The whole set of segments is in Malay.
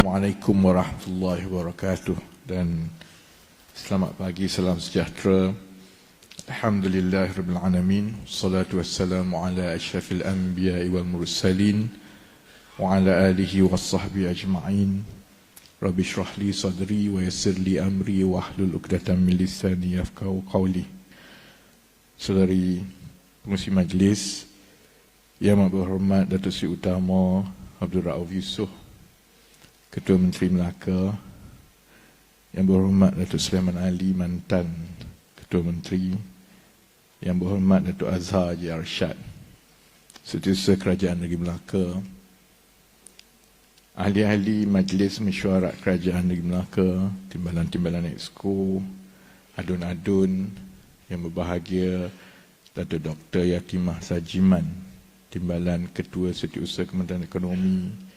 Assalamualaikum warahmatullahi wabarakatuh dan selamat pagi, salam sejahtera. Alhamdulillahirabbil alamin. Wassalatu wassalamu ala asyrafil anbiya'i wal mursalin wa ala alihi washabbihi ajma'in. Rabbi shrah li sadri wa yassir li amri wa hlul 'uqdatam min lisani yafqahu qawli. Saudari pengurusi majlis yang berhormat Datuk Seri Utama Abdul Rauf Yusof, Ketua Menteri Melaka, yang berhormat Datuk Sulaiman Ali, mantan Ketua Menteri, yang berhormat Datuk Azhar Haji Arsyad, Setiausaha Kerajaan Negeri Melaka, ahli-ahli Majlis Mesyuarat Kerajaan Negeri Melaka, timbalan-timbalan Exco, adun-adun yang berbahagia, Datuk Dr. Yatimah Sajiman, Timbalan Ketua Setiausaha Kementerian Ekonomi,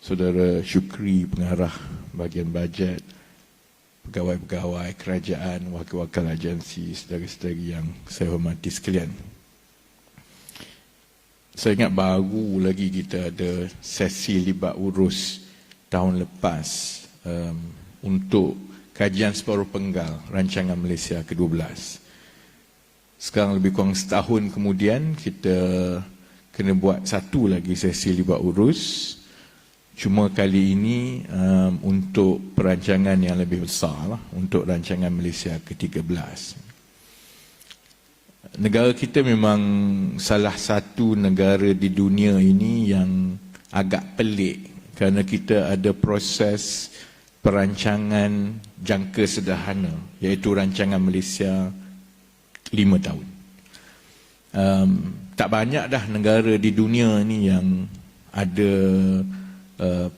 Saudara Syukri, Pengarah Bahagian Bajet, pegawai-pegawai kerajaan, wakil-wakil agensi, saudara-saudari yang saya hormati sekalian. Saya ingat baru lagi kita ada sesi libat urus tahun lepas untuk kajian separuh penggal rancangan Malaysia ke-12. Sekarang lebih kurang setahun kemudian kita kena buat satu lagi sesi libat urus. Cuma kali ini untuk perancangan yang lebih besar lah, untuk rancangan Malaysia ke-13. Negara kita memang salah satu negara di dunia ini yang agak pelik kerana kita ada proses perancangan jangka sederhana, iaitu rancangan Malaysia 5 tahun. Tak banyak dah negara di dunia ni yang ada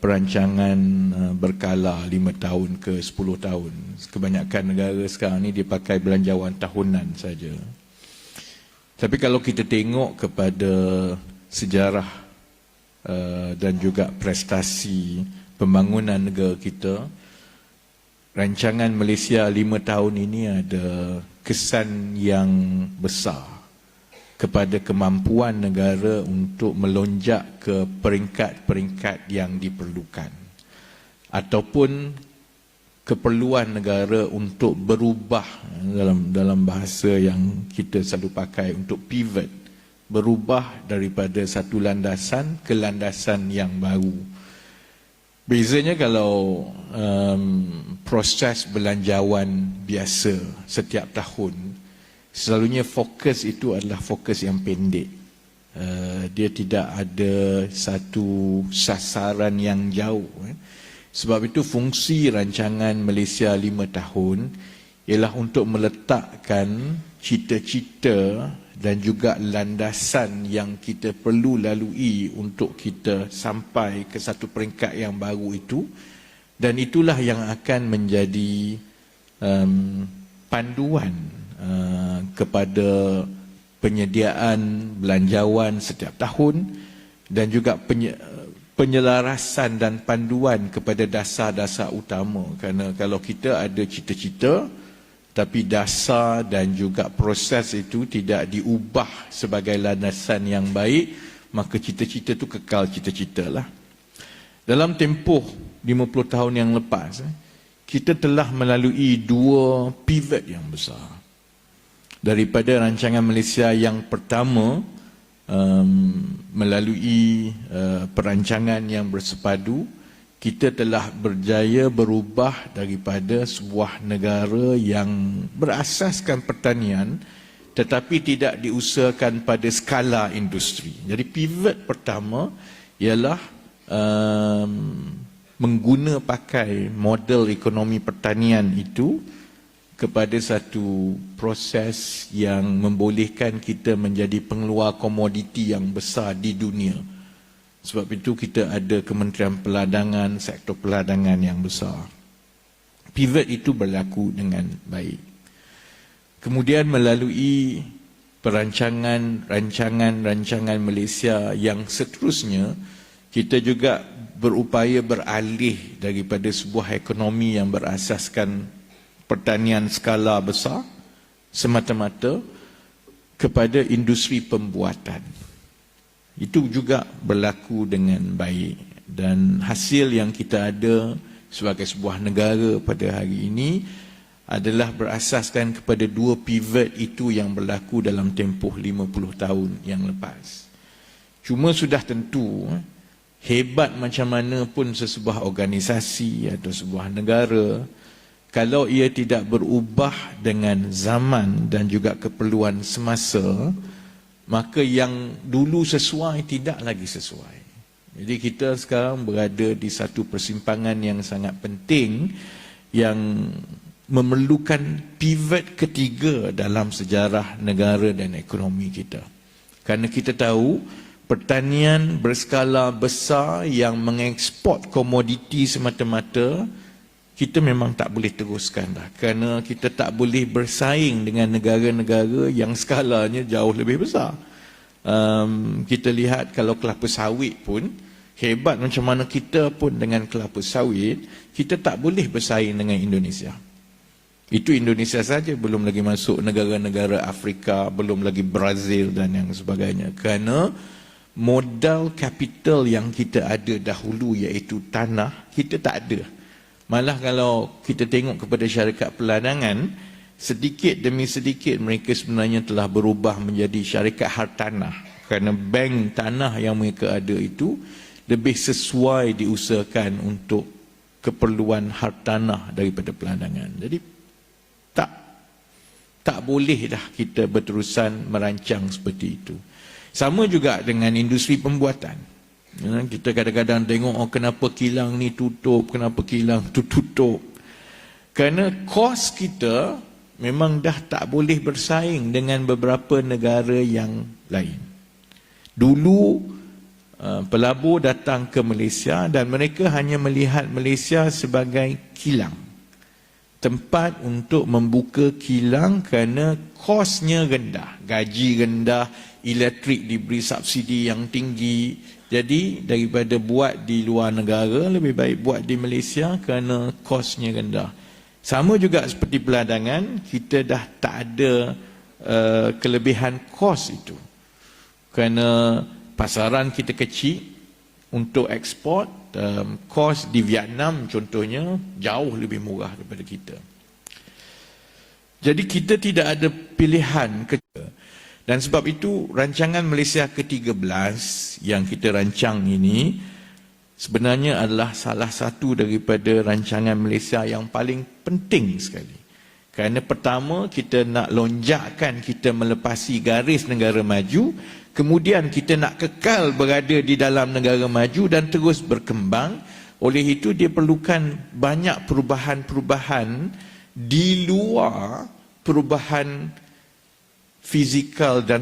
perancangan berkala 5 tahun ke 10 tahun. Kebanyakan negara sekarang ni dia pakai belanjawan tahunan saja. Tapi kalau kita tengok kepada sejarah dan juga prestasi pembangunan negara kita, rancangan Malaysia 5 tahun ini ada kesan yang besar kepada kemampuan negara untuk melonjak ke peringkat-peringkat yang diperlukan, ataupun keperluan negara untuk berubah, dalam bahasa yang kita selalu pakai, untuk pivot, berubah daripada satu landasan ke landasan yang baru. Bezanya kalau proses belanjawan biasa setiap tahun, selalunya fokus itu adalah fokus yang pendek. Dia tidak ada satu sasaran yang jauh. Sebab itu fungsi rancangan Malaysia 5 tahun ialah untuk meletakkan cita-cita dan juga landasan yang kita perlu lalui untuk kita sampai ke satu peringkat yang baru itu. Dan itulah yang akan menjadi panduan kepada penyediaan belanjawan setiap tahun dan juga penyelarasan dan panduan kepada dasar-dasar utama. Kerana kalau kita ada cita-cita tapi dasar dan juga proses itu tidak diubah sebagai landasan yang baik, maka cita-cita itu kekal cita-cita lah. Dalam tempoh 50 tahun yang lepas, kita telah melalui 2 pivot yang besar. Daripada rancangan Malaysia yang pertama, melalui perancangan yang bersepadu, kita telah berjaya berubah daripada sebuah negara yang berasaskan pertanian tetapi tidak diusahakan pada skala industri. Jadi pivot pertama ialah mengguna pakai model ekonomi pertanian itu kepada satu proses yang membolehkan kita menjadi pengeluar komoditi yang besar di dunia. Sebab itu kita ada Kementerian Perdagangan, sektor perdagangan yang besar. Pivot itu berlaku dengan baik. Kemudian melalui rancangan Malaysia yang seterusnya, kita juga berupaya beralih daripada sebuah ekonomi yang berasaskan pertanian skala besar semata-mata kepada industri pembuatan. Itu juga berlaku dengan baik. Dan hasil yang kita ada sebagai sebuah negara pada hari ini adalah berasaskan kepada dua pivot itu yang berlaku dalam tempoh 50 tahun yang lepas. Cuma sudah tentu, hebat macam mana pun sesebuah organisasi atau sebuah negara, kalau ia tidak berubah dengan zaman dan juga keperluan semasa, maka yang dulu sesuai tidak lagi sesuai. Jadi kita sekarang berada di satu persimpangan yang sangat penting yang memerlukan pivot ketiga dalam sejarah negara dan ekonomi kita. Kerana kita tahu pertanian berskala besar yang mengeksport komoditi semata-mata, kita memang tak boleh teruskan dah. Kerana kita tak boleh bersaing dengan negara-negara yang skalanya jauh lebih besar. Kita lihat kalau kelapa sawit pun, hebat macam mana kita pun dengan kelapa sawit, kita tak boleh bersaing dengan Indonesia. Itu Indonesia saja, belum lagi masuk negara-negara Afrika, belum lagi Brazil dan yang sebagainya. Kerana modal kapital yang kita ada dahulu iaitu tanah, kita tak ada. Malah kalau kita tengok kepada syarikat peladangan, sedikit demi sedikit mereka sebenarnya telah berubah menjadi syarikat hartanah. Kerana bank tanah yang mereka ada itu lebih sesuai diusahakan untuk keperluan hartanah daripada peladangan. Jadi tak boleh dah kita berterusan merancang seperti itu. Sama juga dengan industri pembuatan. Kita kadang-kadang tengok, kenapa kilang ni tutup, kenapa kilang tu tutup. Kerana kos kita memang dah tak boleh bersaing dengan beberapa negara yang lain. Dulu pelabur datang ke Malaysia dan mereka hanya melihat Malaysia sebagai kilang. Tempat untuk membuka kilang kerana kosnya rendah, gaji rendah, elektrik diberi subsidi yang tinggi. Jadi daripada buat di luar negara, lebih baik buat di Malaysia kerana kosnya rendah. Sama juga seperti peladangan, kita dah tak ada kelebihan kos itu. Kerana pasaran kita kecil untuk ekspor, kos di Vietnam contohnya jauh lebih murah daripada kita. Jadi kita tidak ada pilihan. Dan sebab itu rancangan Malaysia ke-13 yang kita rancang ini sebenarnya adalah salah satu daripada rancangan Malaysia yang paling penting sekali. Kerana pertama, kita nak lonjakkan kita melepasi garis negara maju, kemudian kita nak kekal berada di dalam negara maju dan terus berkembang. Oleh itu dia perlukan banyak perubahan-perubahan di luar perubahan fizikal dan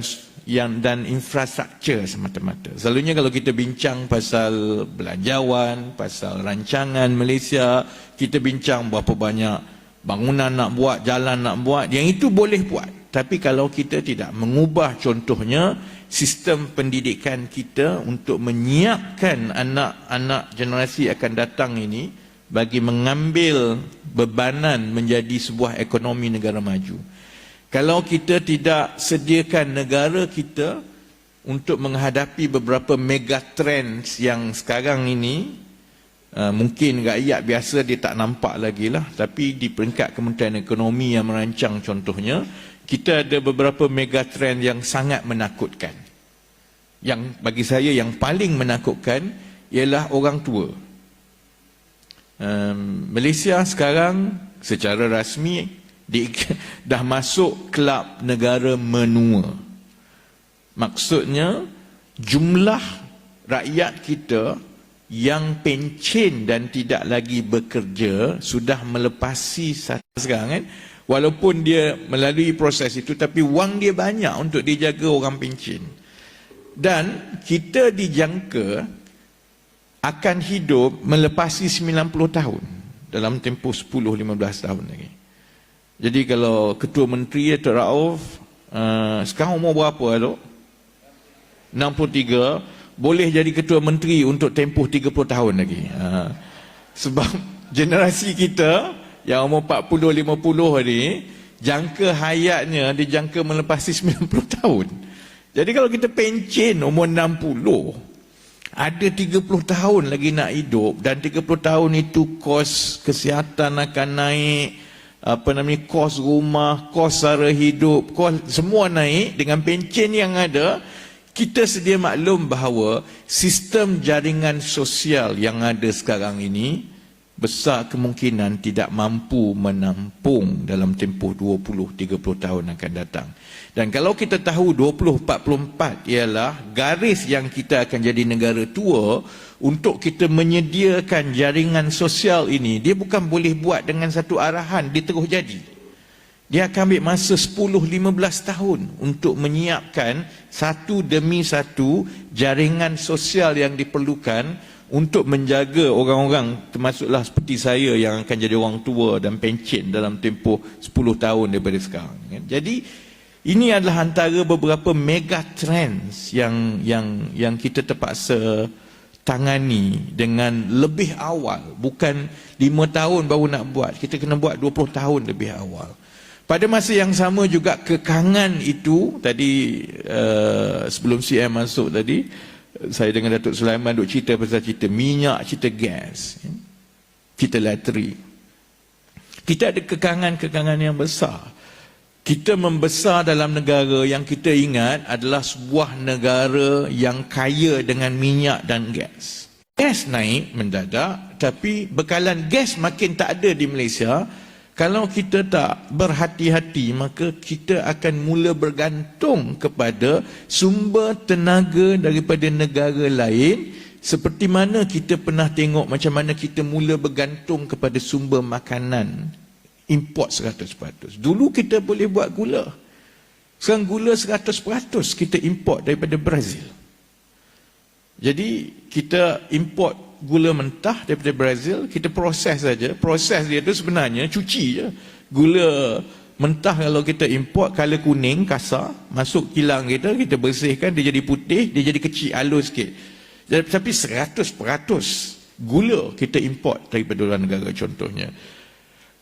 infrastruktur semata-mata. Selalunya kalau kita bincang pasal belanjawan, pasal rancangan Malaysia, kita bincang berapa banyak bangunan nak buat, jalan nak buat, yang itu boleh buat. Tapi kalau kita tidak mengubah contohnya sistem pendidikan kita untuk menyiapkan anak-anak generasi akan datang ini bagi mengambil bebanan menjadi sebuah ekonomi negara maju. Kalau kita tidak sediakan negara kita untuk menghadapi beberapa megatrends yang sekarang ini, mungkin rakyat biasa dia tak nampak lagi lah, tapi di peringkat Kementerian Ekonomi yang merancang contohnya, kita ada beberapa megatrend yang sangat menakutkan. Yang bagi saya yang paling menakutkan ialah orang tua. Malaysia sekarang secara rasmi dah masuk kelab negara menua. Maksudnya jumlah rakyat kita yang pencen dan tidak lagi bekerja sudah melepasi sekarang kan. Walaupun dia melalui proses itu, tapi wang dia banyak untuk dia jaga orang pencen. Dan kita dijangka akan hidup melepasi 90 tahun dalam tempoh 10-15 tahun lagi. Jadi kalau Ketua Menteri Datuk Rauf sekarang umur berapa tu? 63, boleh jadi Ketua Menteri untuk tempoh 30 tahun lagi. Sebab generasi kita yang umur 40-50 ni, jangka hayatnya dijangka melepasi 90 tahun. Jadi kalau kita pencen umur 60, Ada 30 tahun lagi nak hidup, dan 30 tahun itu kos kesihatan akan naik, kos rumah, kos sara hidup, kos semua naik. Dengan pencen yang ada, kita sedia maklum bahawa sistem jaringan sosial yang ada sekarang ini besar kemungkinan tidak mampu menampung dalam tempoh 20-30 tahun akan datang. Dan kalau kita tahu 2044 ialah garis yang kita akan jadi negara tua, untuk kita menyediakan jaringan sosial ini, dia bukan boleh buat dengan satu arahan, dia terus jadi. Dia akan ambil masa 10-15 tahun untuk menyiapkan satu demi satu jaringan sosial yang diperlukan untuk menjaga orang-orang, termasuklah seperti saya yang akan jadi orang tua dan pencen dalam tempoh 10 tahun daripada sekarang. Jadi ini adalah antara beberapa mega trends yang kita terpaksa tangani dengan lebih awal. Bukan 5 tahun baru nak buat, kita kena buat 20 tahun lebih awal. Pada masa yang sama juga kekangan itu, tadi sebelum CM masuk tadi, saya dengan Datuk Sulaiman duk cerita pasal cerita minyak, cerita gas, cerita elektrik. Kita ada kekangan-kekangan yang besar. Kita membesar dalam negara yang kita ingat adalah sebuah negara yang kaya dengan minyak dan gas. Gas naik mendadak, tapi bekalan gas makin tak ada di Malaysia. Kalau kita tak berhati-hati, maka kita akan mula bergantung kepada sumber tenaga daripada negara lain, seperti mana kita pernah tengok macam mana kita mula bergantung kepada sumber makanan import 100%. Dulu kita boleh buat gula. Sekarang gula 100% kita import daripada Brazil. Jadi kita import gula mentah daripada Brazil, kita proses saja. Proses dia tu sebenarnya cuci je. Gula mentah kalau kita import, color kuning, kasar, masuk kilang kita bersihkan, dia jadi putih, dia jadi kecil, halus sikit. Tapi 100% gula kita import daripada luar negara contohnya.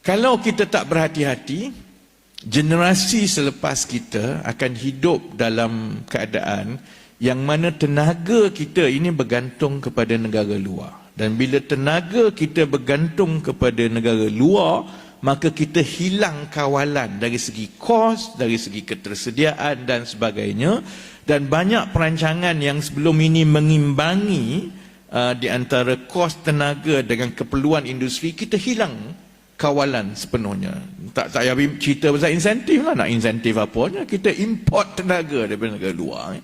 Kalau kita tak berhati-hati, generasi selepas kita akan hidup dalam keadaan yang mana tenaga kita ini bergantung kepada negara luar. Dan bila tenaga kita bergantung kepada negara luar, maka kita hilang kawalan dari segi kos, dari segi ketersediaan dan sebagainya. Dan banyak perancangan yang sebelum ini mengimbangi di antara kos tenaga dengan keperluan industri, kita hilang kawalan sepenuhnya. Tak saya cerita pasal insentif lah, nak insentif apanya, kita import tenaga daripada negara luar.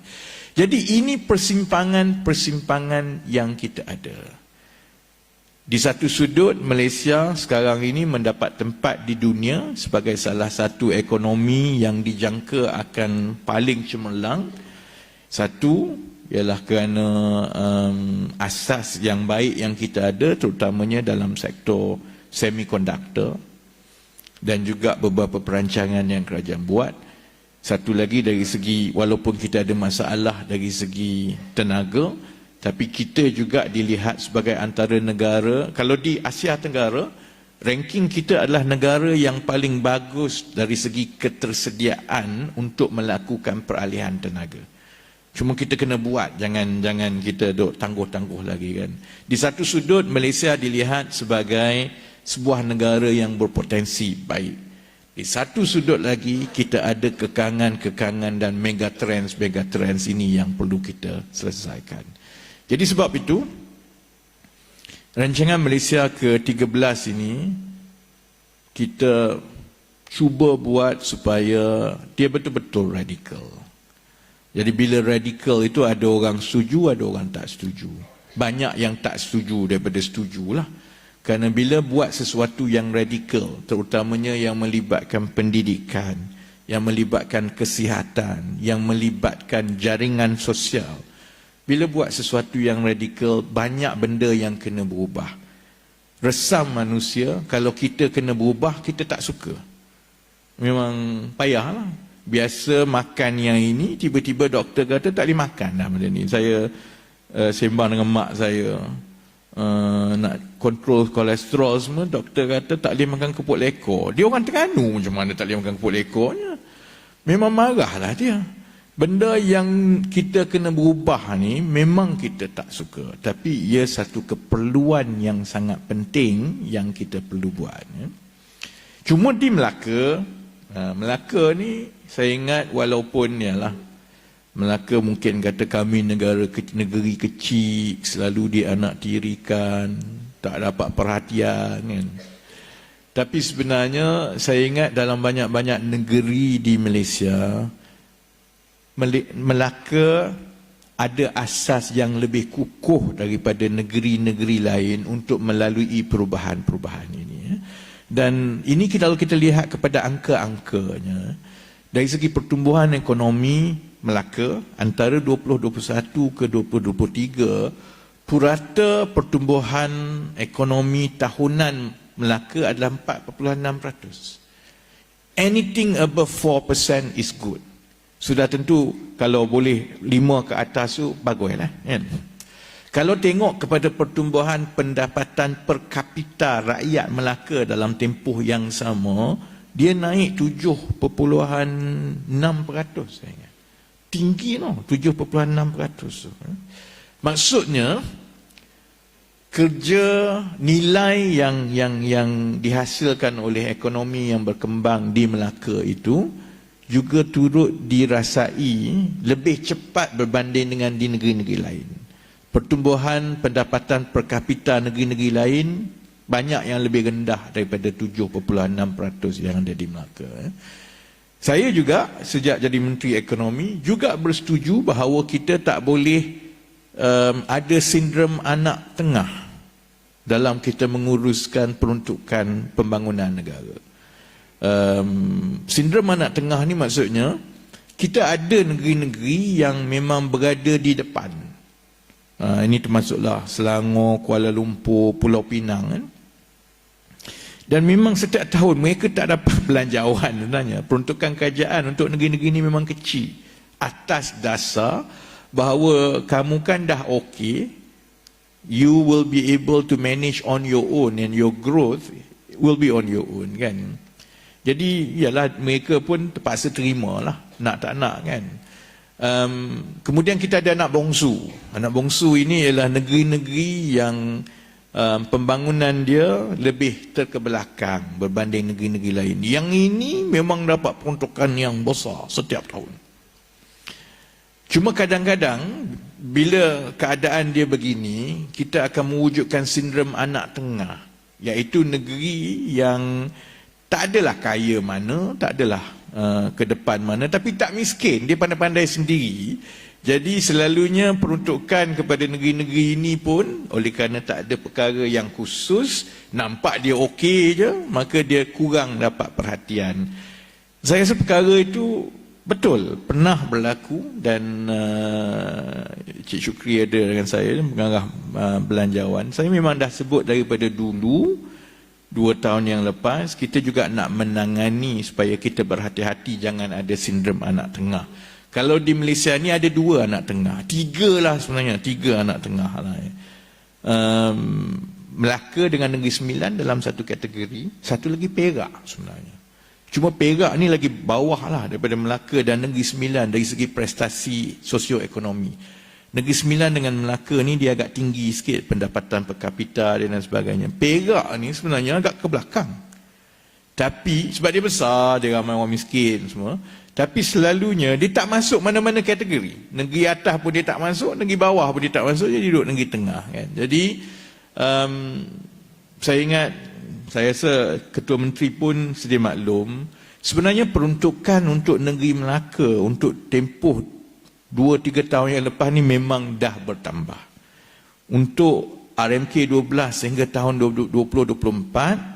Jadi ini persimpangan-persimpangan yang kita ada. Di satu sudut, Malaysia sekarang ini mendapat tempat di dunia sebagai salah satu ekonomi yang dijangka akan paling cemerlang. Satu ialah kerana asas yang baik yang kita ada, terutamanya dalam sektor semikonduktor dan juga beberapa perancangan yang kerajaan buat. Satu lagi dari segi, walaupun kita ada masalah dari segi tenaga, tapi kita juga dilihat sebagai antara negara, kalau di Asia Tenggara, ranking kita adalah negara yang paling bagus dari segi ketersediaan untuk melakukan peralihan tenaga. Cuma kita kena buat, jangan kita duk tangguh-tangguh lagi kan. Di satu sudut, Malaysia dilihat sebagai sebuah negara yang berpotensi baik. Di satu sudut lagi, kita ada kekangan-kekangan dan megatrends ini yang perlu kita selesaikan. Jadi sebab itu, rancangan Malaysia ke-13 ini, kita cuba buat supaya dia betul-betul radikal. Jadi bila radikal itu ada orang setuju, ada orang tak setuju. Banyak yang tak setuju daripada setujulah. Kerana bila buat sesuatu yang radikal, terutamanya yang melibatkan pendidikan, yang melibatkan kesihatan, yang melibatkan jaringan sosial, bila buat sesuatu yang radikal, banyak benda yang kena berubah. Resam manusia, kalau kita kena berubah, kita tak suka. Memang payahlah. Biasa makan yang ini, tiba-tiba doktor kata tak boleh makan dah benda ni. Saya sembang dengan mak saya, nak kontrol kolesterol semua, doktor kata tak boleh makan kepuk lekor. Dia orang Terengganu, macam mana tak boleh makan kepuk lekornya? Memang marahlah dia. Benda yang kita kena berubah ni memang kita tak suka, tapi ia satu keperluan yang sangat penting yang kita perlu buat. Cuma di Melaka, Melaka ni saya ingat walaupun yalah Melaka mungkin kata kami negeri kecil, selalu dianaktirikan, tak dapat perhatian kan. Tapi sebenarnya saya ingat dalam banyak-banyak negeri di Malaysia, Melaka ada asas yang lebih kukuh daripada negeri-negeri lain untuk melalui perubahan-perubahan ini. Dan ini kalau kita lihat kepada angka-angkanya, dari segi pertumbuhan ekonomi Melaka antara 2021 ke 2023, purata pertumbuhan ekonomi tahunan Melaka adalah 4.6%. Anything above 4% is good. Sudah tentu kalau boleh 5 ke atas tu baguslah kan. Kalau tengok kepada pertumbuhan pendapatan per kapita rakyat Melaka dalam tempoh yang sama, dia naik 7.6%. Saya ingat. Tinggi no, 7.6%. Maksudnya kerja nilai yang dihasilkan oleh ekonomi yang berkembang di Melaka itu juga turut dirasai lebih cepat berbanding dengan di negeri-negeri lain. Pertumbuhan pendapatan per kapita negeri-negeri lain banyak yang lebih rendah daripada 7.6% yang ada di Melaka. Saya juga sejak jadi Menteri Ekonomi juga bersetuju bahawa kita tak boleh ada sindrom anak tengah dalam kita menguruskan peruntukan pembangunan negara. Sindrom anak tengah ni maksudnya kita ada negeri-negeri yang memang berada di depan. Ini termasuklah Selangor, Kuala Lumpur, Pulau Pinang kan? Dan memang setiap tahun mereka tak dapat belanjawan sebenarnya. Peruntukan kerajaan untuk negeri-negeri ini memang kecil. Atas dasar bahawa kamu kan dah okey, you will be able to manage on your own and your growth will be on your own kan. Jadi ialah mereka pun terpaksa terimalah, nak tak nak kan. Kemudian kita ada anak bongsu. Anak bongsu ini ialah negeri-negeri yang pembangunan dia lebih terkebelakang berbanding negeri-negeri lain. Yang ini memang dapat peruntukan yang besar setiap tahun. Cuma kadang-kadang bila keadaan dia begini, kita akan mewujudkan sindrom anak tengah, iaitu negeri yang tak adalah kaya mana, tak adalah ke depan mana, tapi tak miskin, dia pandai-pandai sendiri. Jadi selalunya peruntukan kepada negeri-negeri ini pun oleh kerana tak ada perkara yang khusus, nampak dia okey je, maka dia kurang dapat perhatian. Saya rasa perkara itu betul, pernah berlaku dan Cik Syukri ada dengan saya, pengarah belanjawan. Saya memang dah sebut daripada dulu, 2 tahun yang lepas, kita juga nak menangani supaya kita berhati-hati jangan ada sindrom anak tengah. Kalau di Malaysia ni ada 2 anak tengah, 3 lah sebenarnya, 3 anak tengah lah. Melaka dengan Negeri Sembilan dalam satu kategori, satu lagi Perak sebenarnya. Cuma Perak ni lagi bawah lah daripada Melaka dan Negeri Sembilan dari segi prestasi sosioekonomi. Negeri Sembilan dengan Melaka ni dia agak tinggi sikit pendapatan per kapita dan sebagainya. Perak ni sebenarnya agak ke belakang. Tapi sebab dia besar, dia ramai orang miskin semua. Tapi selalunya dia tak masuk mana-mana kategori. Negeri atas pun dia tak masuk, negeri bawah pun dia tak masuk, dia duduk negeri tengah kan. Jadi saya ingat, saya rasa Ketua Menteri pun sedia maklum, sebenarnya peruntukan untuk negeri Melaka untuk tempoh 2-3 tahun yang lepas ni memang dah bertambah. Untuk RMK 12 sehingga tahun 2024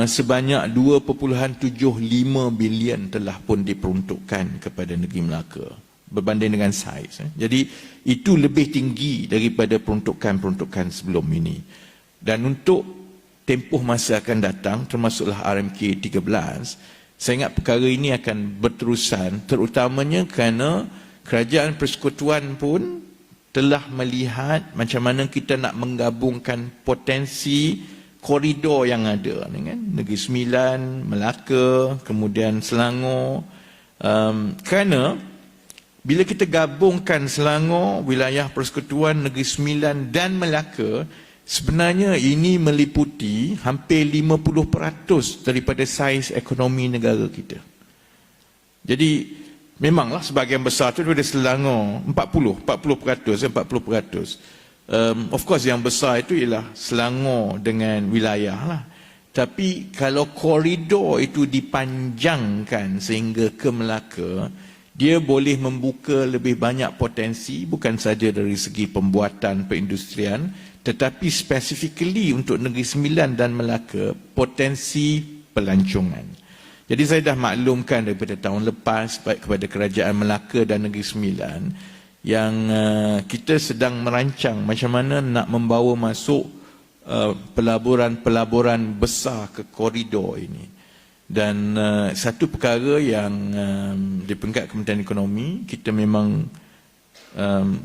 sebanyak 2.75 bilion telah pun diperuntukkan kepada negeri Melaka berbanding dengan saiz. Jadi itu lebih tinggi daripada peruntukan-peruntukan sebelum ini. Dan untuk tempoh masa akan datang, termasuklah RMK 13, saya ingat perkara ini akan berterusan, terutamanya kerana Kerajaan Persekutuan pun telah melihat macam mana kita nak menggabungkan potensi koridor yang ada kan? Negeri Sembilan, Melaka, kemudian Selangor, kerana Bila kita gabungkan Selangor, wilayah Persekutuan, Negeri Sembilan dan Melaka, sebenarnya ini meliputi hampir 50% daripada saiz ekonomi negara kita. Jadi memanglah sebahagian besar itu daripada Selangor, 40%. Of course yang besar itu ialah Selangor dengan wilayah lah. Tapi kalau koridor itu dipanjangkan sehingga ke Melaka, dia boleh membuka lebih banyak potensi, bukan saja dari segi pembuatan perindustrian, tetapi specifically untuk Negeri Sembilan dan Melaka, potensi pelancongan. Jadi saya dah maklumkan daripada tahun lepas baik kepada Kerajaan Melaka dan Negeri Sembilan yang kita sedang merancang macam mana nak membawa masuk pelaburan-pelaburan besar ke koridor ini. Dan satu perkara yang di peringkat Kementerian Ekonomi kita memang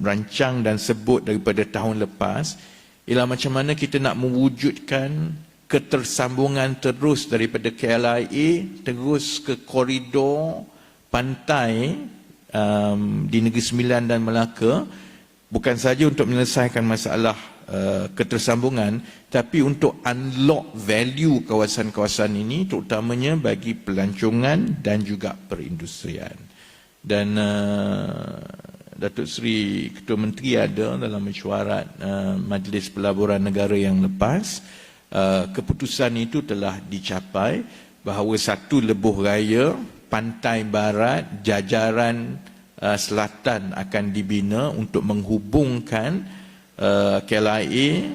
rancang dan sebut daripada tahun lepas ialah macam mana kita nak mewujudkan ketersambungan terus daripada KLIA terus ke koridor pantai di Negeri Sembilan dan Melaka, bukan saja untuk menyelesaikan masalah ketersambungan, tapi untuk unlock value kawasan-kawasan ini terutamanya bagi pelancongan dan juga perindustrian. Dan Datuk Seri Ketua Menteri ada dalam mesyuarat Majlis Pelaburan Negara yang lepas, keputusan itu telah dicapai bahawa satu lebuh raya pantai barat jajaran selatan akan dibina untuk menghubungkan KLIA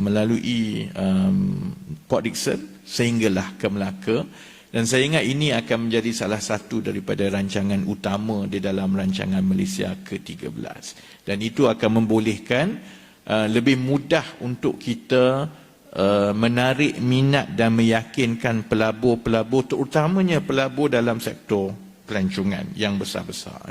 melalui Port Dickson sehinggalah ke Melaka. Dan saya ingat ini akan menjadi salah satu daripada rancangan utama di dalam rancangan Malaysia ke-13. Dan itu akan membolehkan lebih mudah untuk kita menarik minat dan meyakinkan pelabur-pelabur, terutamanya pelabur dalam sektor pelancongan yang besar-besar.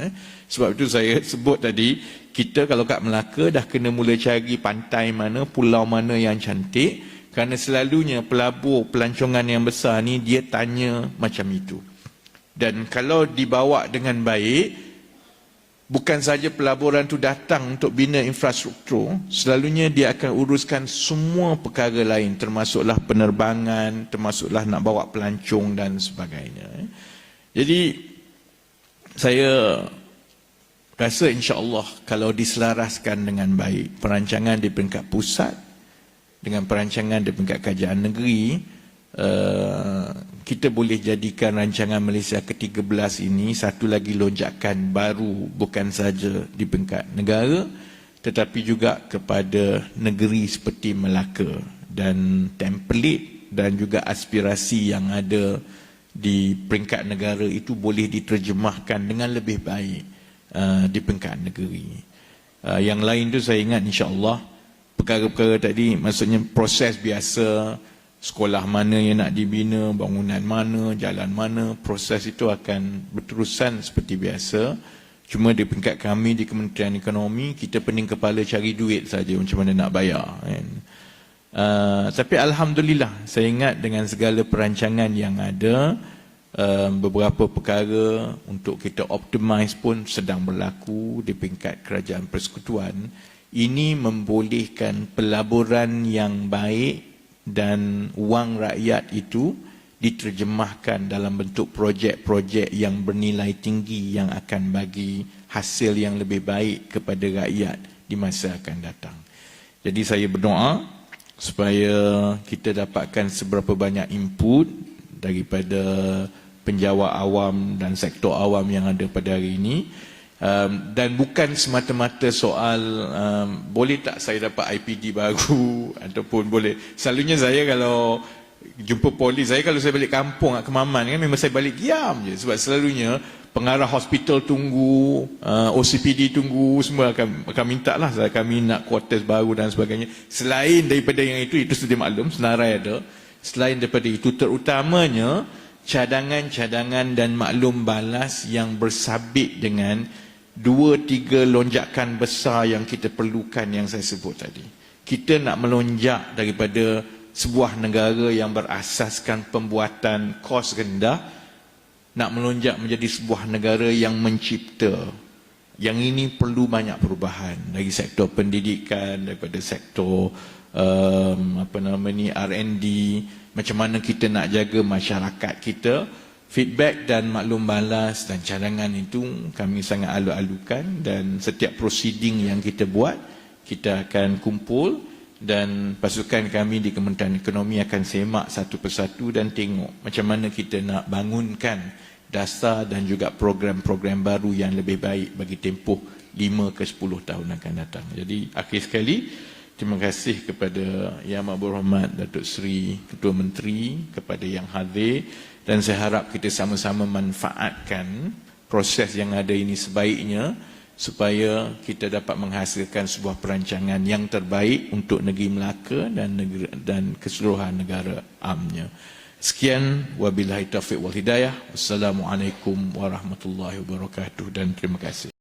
Sebab itu saya sebut tadi, kita kalau kat Melaka dah kena mula cari pantai mana, pulau mana yang cantik, kerana selalunya pelabur pelancongan yang besar ni dia tanya macam itu. Dan kalau dibawa dengan baik, bukan saja pelaburan tu datang untuk bina infrastruktur, selalunya dia akan uruskan semua perkara lain, termasuklah penerbangan, termasuklah nak bawa pelancong dan sebagainya. Jadi saya rasa insya-Allah kalau diselaraskan dengan baik perancangan di peringkat pusat dengan perancangan di peringkat kerajaan negeri, kita boleh jadikan rancangan Malaysia ke-13 ini satu lagi lonjakan baru, bukan saja di peringkat negara tetapi juga kepada negeri seperti Melaka, dan template dan juga aspirasi yang ada di peringkat negara itu boleh diterjemahkan dengan lebih baik di peringkat negeri. Yang lain tu saya ingat insya-Allah perkara-perkara tadi, maksudnya proses biasa, sekolah mana yang nak dibina, bangunan mana, jalan mana, proses itu akan berterusan seperti biasa. Cuma di peringkat kami di Kementerian Ekonomi, kita pening kepala cari duit saja macam mana nak bayar, kan. Tapi Alhamdulillah, saya ingat dengan segala perancangan yang ada, beberapa perkara untuk kita optimize pun sedang berlaku di peringkat Kerajaan Persekutuan. Ini membolehkan pelaburan yang baik dan wang rakyat itu diterjemahkan dalam bentuk projek-projek yang bernilai tinggi yang akan bagi hasil yang lebih baik kepada rakyat di masa akan datang. Jadi saya berdoa supaya kita dapatkan seberapa banyak input daripada penjawat awam dan sektor awam yang ada pada hari ini, dan bukan semata-mata soal boleh tak saya dapat IPD baru ataupun boleh. Selalunya saya kalau jumpa polis, kalau saya balik kampung ke Maman kan, memang saya balik diam je, sebab selalunya pengarah hospital tunggu, OCPD tunggu, semua akan minta lah kami nak quarters baru dan sebagainya. Selain daripada yang itu sudah maklum, senarai ada. Selain daripada itu, terutamanya cadangan-cadangan dan maklum balas yang bersabit dengan 2-3 lonjakan besar yang kita perlukan yang saya sebut tadi. Kita nak melonjak daripada sebuah negara yang berasaskan pembuatan kos rendah, nak melonjak menjadi sebuah negara yang mencipta yang ini perlu banyak perubahan dari sektor pendidikan, daripada sektor R&D, macam mana kita nak jaga masyarakat kita. Feedback dan maklum balas dan cadangan itu kami sangat alu-alukan, dan setiap proceeding yang kita buat kita akan kumpul, dan pasukan kami di Kementerian Ekonomi akan semak satu persatu dan tengok macam mana kita nak bangunkan dasar dan juga program-program baru yang lebih baik bagi tempoh 5 ke 10 tahun akan datang. Jadi akhir sekali, terima kasih kepada Yang Amat Berhormat Datuk Seri Ketua Menteri, kepada yang hadir, dan saya harap kita sama-sama manfaatkan proses yang ada ini sebaiknya supaya kita dapat menghasilkan sebuah perancangan yang terbaik untuk negeri Melaka dan keseluruhan negara amnya. Sekian, wabillahi taufiq wal hidayah. Wassalamualaikum warahmatullahi wabarakatuh, dan terima kasih.